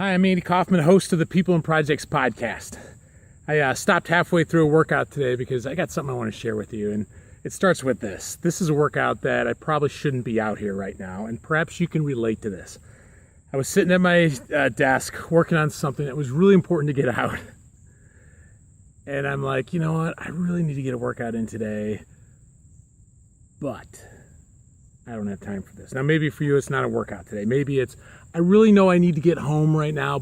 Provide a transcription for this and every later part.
Hi, I'm Andy Kaufman, host of the People and Projects podcast. I stopped halfway through a workout today because I got something I want to share with you, and it starts with this. This is a workout that I probably shouldn't be out here right now, and perhaps you can relate to this. I was sitting at my desk working on something that was really important to get out. And I'm like, you know what? I really need to get a workout in today, but I don't have time for this. Now, maybe for you, it's not a workout today. Maybe it's, I really know I need to get home right now,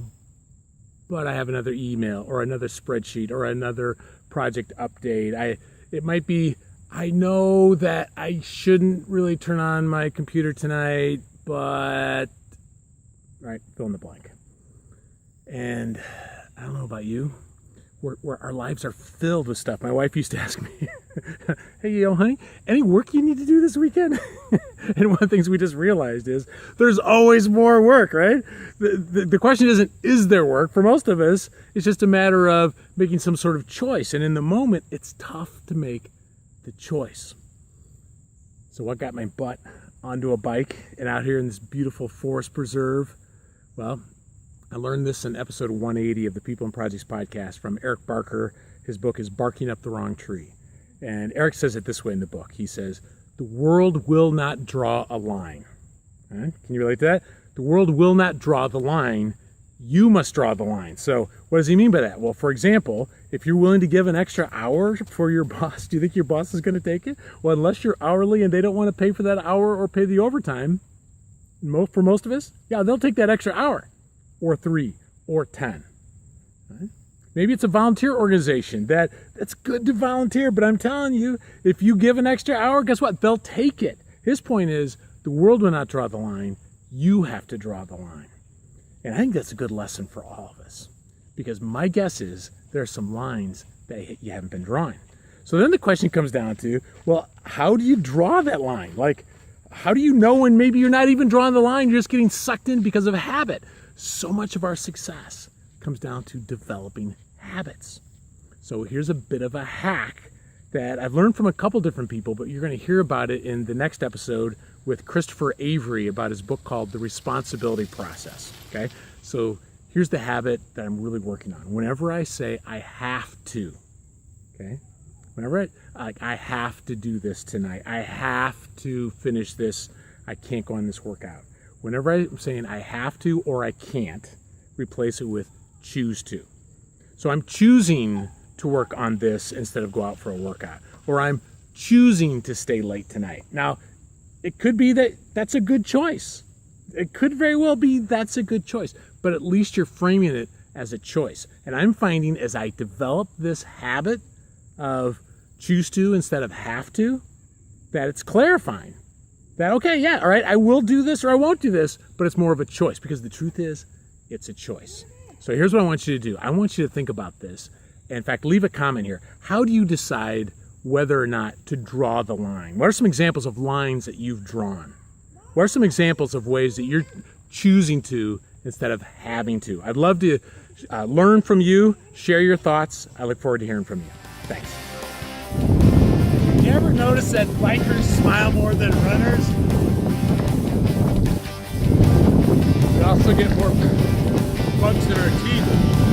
but I have another email or another spreadsheet or another project update. It might be, I know that I shouldn't really turn on my computer tonight, but, right, fill in the blank. And I don't know about you, where our lives are filled with stuff. My wife used to ask me, hey, honey, any work you need to do this weekend? And one of the things we just realized is there's always more work, right? The question isn't, is there work? For most of us, it's just a matter of making some sort of choice. And in the moment, it's tough to make the choice. So what got my butt onto a bike and out here in this beautiful forest preserve? Well, I learned this in episode 180 of the People and Projects podcast from Eric Barker. His book is Barking Up the Wrong Tree. And Eric says it this way in the book. He says, the world will not draw a line. Right? Can you relate to that? The world will not draw the line. You must draw the line. So what does he mean by that? Well, for example, if you're willing to give an extra hour for your boss, do you think your boss is going to take it? Well, unless you're hourly and they don't want to pay for that hour or pay the overtime, for most of us, yeah, they'll take that extra hour or 3 or 10. Right? Maybe it's a volunteer organization that's good to volunteer, but I'm telling you, if you give an extra hour, guess what? They'll take it. His point is, the world will not draw the line. You have to draw the line. And I think that's a good lesson for all of us, because my guess is there are some lines that you haven't been drawing. So then the question comes down to, well, how do you draw that line? Like, how do you know when maybe you're not even drawing the line, you're just getting sucked in because of a habit? So much of our success comes down to developing habits. So here's a bit of a hack that I've learned from a couple different people, but you're going to hear about it in the next episode with Christopher Avery about his book called The Responsibility Process. Okay, so here's the habit that I'm really working on. Whenever I say I have to, okay, whenever I have to do this tonight, I have to finish this, I can't go on this workout. Whenever I'm saying I have to or I can't, replace it with choose to. So I'm choosing to work on this instead of go out for a workout. Or I'm choosing to stay late tonight. Now, it could be that that's a good choice. It could very well be that's a good choice. But at least you're framing it as a choice. And I'm finding as I develop this habit of choose to instead of have to, that it's clarifying. That, okay, yeah, all right, I will do this or I won't do this, but it's more of a choice, because the truth is, it's a choice. So here's what I want you to do. I want you to think about this. In fact, leave a comment here. How do you decide whether or not to draw the line? What are some examples of lines that you've drawn? What are some examples of ways that you're choosing to instead of having to? I'd love to learn from you, share your thoughts. I look forward to hearing from you. Thanks. You ever notice that bikers smile more than runners? We also get more bugs in our teeth.